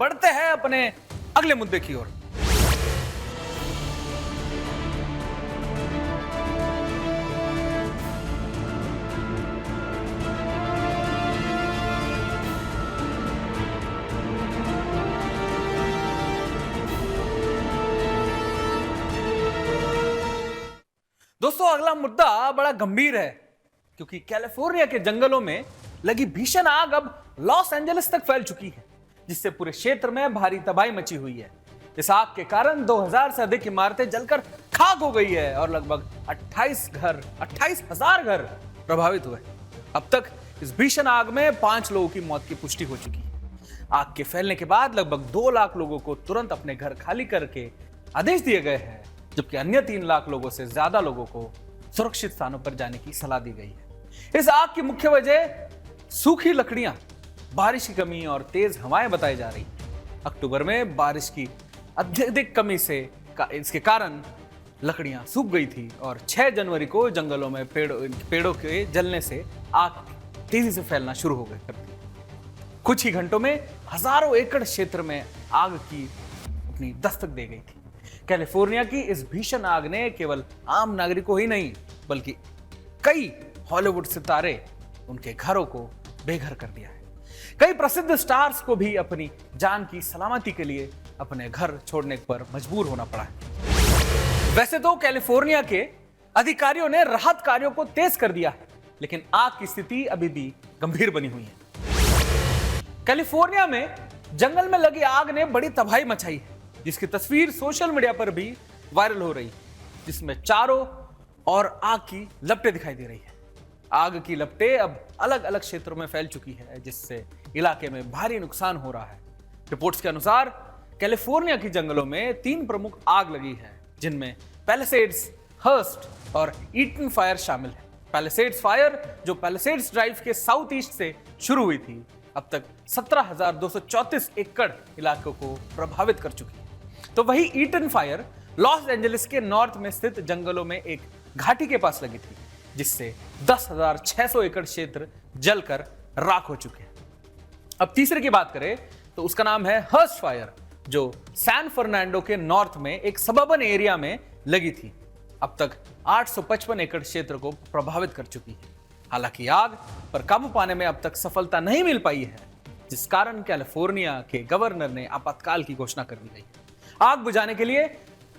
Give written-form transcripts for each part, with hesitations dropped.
बढ़ते हैं अपने अगले मुद्दे की ओर। दोस्तों, अगला मुद्दा बड़ा गंभीर है क्योंकि कैलिफोर्निया के जंगलों में लगी भीषण आग अब लॉस एंजलिस तक फैल चुकी है, जिससे पूरे क्षेत्र में भारी तबाही मची हुई है। इस आग के कारण 2000 से अधिक इमारतें जलकर खाक हो गई है और लगभग 28,000 घर प्रभावित हुए। अब तक इस भीषण आग में 5 लोगों की मौत की पुष्टि हो चुकी है। आग के फैलने के बाद लगभग 2 लाख लोगों को तुरंत अपने घर खाली करके आदेश दिए गए हैं, जबकि अन्य 3 लाख लोगों से ज्यादा लोगों को सुरक्षित स्थानों पर जाने की सलाह दी गई है। इस आग की मुख्य वजह सूखी लकड़ियां, बारिश की कमी और तेज हवाएं बताई जा रही हैं। अक्टूबर में बारिश की अत्यधिक कमी से इसके कारण लकड़ियां सूख गई थी और 6 जनवरी को जंगलों में पेड़ों के जलने से आग तेजी से फैलना शुरू हो गई। कुछ ही घंटों में हजारों एकड़ क्षेत्र में आग की अपनी दस्तक दे गई थी। कैलिफोर्निया की इस भीषण आग ने केवल आम नागरिकों ही नहीं बल्कि कई हॉलीवुड सितारे, उनके घरों को बेघर कर दिया है। कई प्रसिद्ध स्टार्स को भी अपनी जान की सलामती के लिए अपने घर छोड़ने पर मजबूर होना पड़ा है। वैसे तो कैलिफोर्निया के अधिकारियों ने राहत कार्यों को तेज कर दिया है, लेकिन आग की स्थिति अभी भी गंभीर बनी हुई है। कैलिफोर्निया में जंगल में लगी आग ने बड़ी तबाही मचाई है, जिसकी तस्वीर सोशल मीडिया पर भी वायरल हो रही है, जिसमें चारों ओर आग की लपटें दिखाई दे रही है। आग की लपटें अब अलग अलग क्षेत्रों में फैल चुकी है, जिससे इलाके में भारी नुकसान हो रहा है। रिपोर्ट्स के अनुसार कैलिफोर्निया की जंगलों में 3 प्रमुख आग लगी है, जिनमें पैलिसेड्स, हर्स्ट और ईटन फायर शामिल है। पैलिसेड्स फायर, जो पैलिसेड्स ड्राइव के साउथ ईस्ट से शुरू हुई थी, अब तक 17,234 एकड़ इलाकों को प्रभावित कर चुकी है। तो वही ईटन फायर लॉस एंजलिस के नॉर्थ में स्थित जंगलों में एक घाटी के पास लगी थी, जिससे 10,600 एकड़ क्षेत्र जलकर राख हो चुके हैं। अब तीसरे की बात करें तो उसका नाम है हर्स्ट फायर, जो सैन फर्नांडो के नॉर्थ में एक सबर्बन एरिया में लगी थी। अब तक 855 एकड़ क्षेत्र को प्रभावित कर चुकी है। हालांकि आग पर काबू पाने में अब तक सफलता नहीं मिल पाई है, जिस कारण कैलिफोर्निया के गवर्नर ने आपातकाल की घोषणा कर दी गई। आग बुझाने के लिए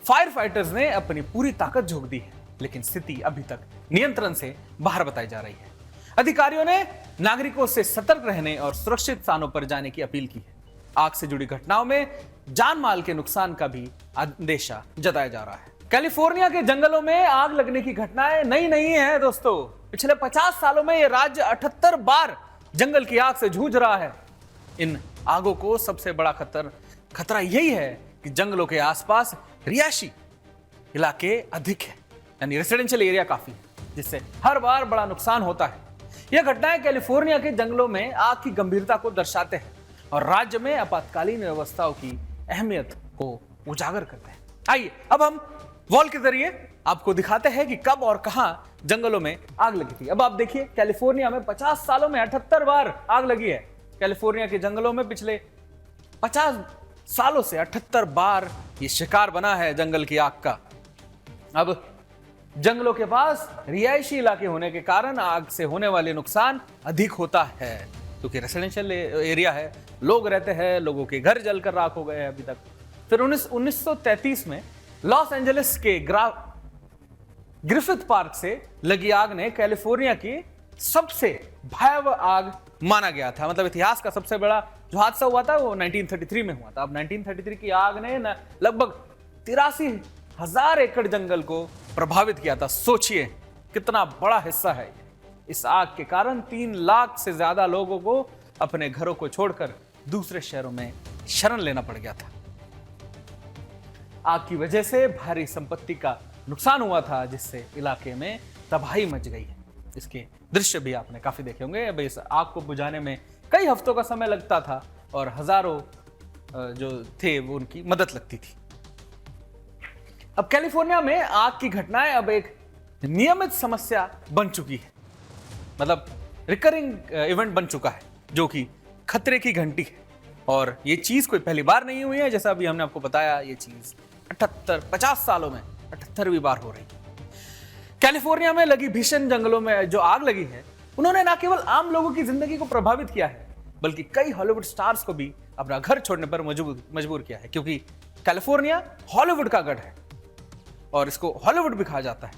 फायर फाइटर्स ने अपनी पूरी ताकत झोंक दी है, लेकिन स्थिति अभी तक नियंत्रण से बाहर बताई जा रही है। अधिकारियों ने नागरिकों से सतर्क रहने और सुरक्षित स्थानों पर जाने की अपील की है। आग से जुड़ी घटनाओं में जान माल के नुकसान का भी अंदेशा जताया जा रहा है। कैलिफोर्निया के जंगलों में आग लगने की घटनाएं नई नहीं है दोस्तों। पिछले 50 सालों में यह राज्य 78 बार जंगल की आग से जूझ रहा है। इन आगों को सबसे बड़ा खतरा यही है कि जंगलों के आसपास रिहायशी इलाके अधिक है, यानी रेसिडेंशियल एरिया काफी है, जिससे हर बार बड़ा नुकसान होता है। यह घटनाएं कैलिफोर्निया के जंगलों में आग की गंभीरता को दर्शाते हैं और राज्य में आपातकालीन व्यवस्थाओं की अहमियत को उजागर करते हैं। आइए अब हम वॉल के जरिए आपको दिखाते हैं कि कब और कहां जंगलों में आग लगी थी। अब आप देखिए, कैलिफोर्निया में 50 सालों में 78 बार आग लगी है। कैलिफोर्निया के जंगलों में पिछले 50 सालों से 78 बार ये शिकार बना है जंगल की आग का। अब जंगलों के पास रिहायशी इलाके होने के कारण आग से होने वाले नुकसान अधिक होता है, क्योंकि रेसिडेंशियल एरिया है, लोग रहते हैं, लोगों के घर जलकर राख हो गए हैं अभी तक। फिर 1933 में लॉस एंजलिस के ग्रिफिथ पार्क से लगी आग ने कैलिफोर्निया की सबसे भयावह आग माना गया था। मतलब इतिहास का सबसे बड़ा जो हादसा हुआ था वो 1933 में हुआ था। अब 1933 की आग ने लगभग 83,000 एकड़ जंगल को प्रभावित किया था। सोचिए कितना बड़ा हिस्सा है। इस आग के कारण 3 लाख से ज्यादा लोगों को अपने घरों को छोड़कर दूसरे शहरों में शरण लेना पड़ गया था। आग की वजह से भारी संपत्ति का नुकसान हुआ था, जिससे इलाके में तबाही मच गई है। इसके दृश्य भी आपने काफी देखे होंगे। अब इस आग को बुझाने में कई हफ्तों का समय लगता था और हजारों जो थे वो उनकी मदद लगती थी। अब कैलिफोर्निया में आग की घटनाएं अब एक नियमित समस्या बन चुकी है। मतलब रिकरिंग इवेंट बन चुका है, जो कि खतरे की घंटी है। और ये चीज कोई पहली बार नहीं हुई है, जैसा अभी हमने आपको बताया। ये चीज 50 सालों में 78वीं बार हो रही है। कैलिफोर्निया में लगी भीषण जंगलों में जो आग लगी है, उन्होंने न केवल आम लोगों की जिंदगी को प्रभावित किया है, बल्कि कई हॉलीवुड स्टार्स को भी अपना घर छोड़ने पर मजबूर किया है, क्योंकि कैलिफोर्निया हॉलीवुड का गढ़ है और इसको हॉलीवुड भी कहा जाता है।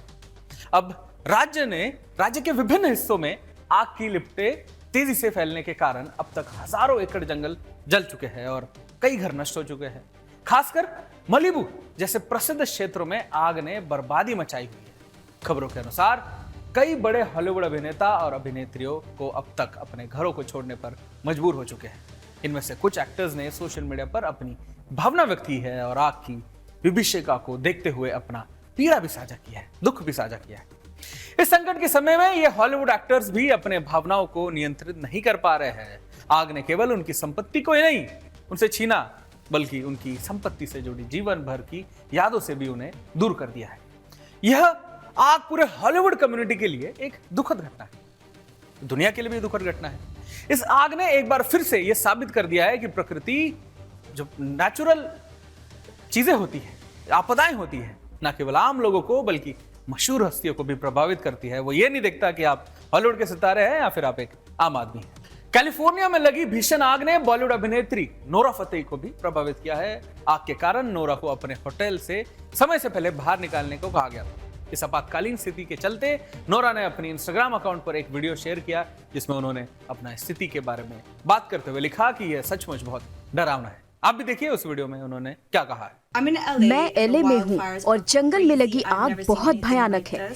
अब राज्य के विभिन्न हिस्सों में आग की लिपटें तेजी से फैलने के कारण अब तक हजारों एकड़ जंगल जल चुके हैं और कई घर नष्ट हो चुके हैं। खासकर मलिबू जैसे प्रसिद्ध क्षेत्रों में आग ने बर्बादी मचाई हुई है। खबरों के अनुसार कई बड़े हॉलीवुड अभिनेता और अभिनेत्रियों को अब तक अपने घरों को छोड़ने पर मजबूर हो चुके हैं। इनमें से कुछ एक्टर्स ने सोशल मीडिया पर अपनी भावना व्यक्त की है और आग की विभीषिका को देखते हुए अपना पीड़ा भी साझा किया है, दुख भी साझा किया है। इस संकट के समय में ये हॉलीवुड एक्टर्स भी अपने भावनाओं को नियंत्रित नहीं कर पा रहे हैं। आग ने केवल उनकी संपत्ति को ही नहीं उनसे छीना, बल्कि उनकी संपत्ति से जुड़ी जीवन भर की यादों से भी उन्हें दूर कर दिया है। यह आग पूरे हॉलीवुड कम्युनिटी के लिए एक दुखद घटना है, दुनिया के लिए भी दुखद घटना है। इस आग ने एक बार फिर से यह साबित कर दिया है कि प्रकृति जो नेचुरल चीजें होती है, आपदाएं होती है, ना केवल आम लोगों को बल्कि मशहूर हस्तियों को भी प्रभावित करती है। वो ये नहीं देखता कि आप हॉलीवुड के सितारे हैं या फिर आप एक आम आदमी हैं। कैलिफोर्निया में लगी भीषण आग ने बॉलीवुड अभिनेत्री नोरा फतेही को भी प्रभावित किया है। आग के कारण नोरा को अपने होटल से समय से पहले बाहर निकालने को कहा गया था। इस आपातकालीन स्थिति के चलते नोरा ने अपनी इंस्टाग्राम अकाउंट पर एक वीडियो शेयर किया, जिसमें उन्होंने अपना स्थिति के बारे में बात करते हुए लिखा कि यह सचमुच बहुत डरावना है। आप भी देखिए उस वीडियो में उन्होंने क्या कहा है। मैं एलए में हूँ और जंगल में लगी आग बहुत भयानक है।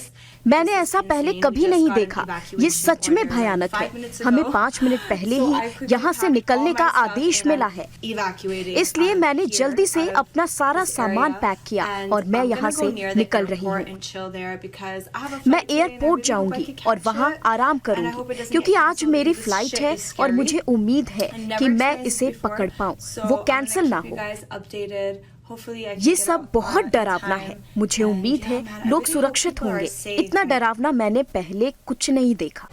मैंने ऐसा पहले कभी नहीं देखा। ये सच में भयानक है। हमें 5 मिनट पहले ही यहाँ से निकलने का आदेश मिला है, इसलिए मैंने जल्दी से अपना सारा सामान पैक किया और मैं यहाँ से निकल रही हूँ। मैं एयरपोर्ट जाऊंगी और वहाँ आराम करूंगी, क्योंकि आज मेरी फ्लाइट है और मुझे उम्मीद है कि मैं इसे पकड़ पाऊँ, वो कैंसिल ना हो। ये सब बहुत डरावना है। मुझे उम्मीद है लोग सुरक्षित होंगे। इतना डरावना मैंने पहले कुछ नहीं देखा।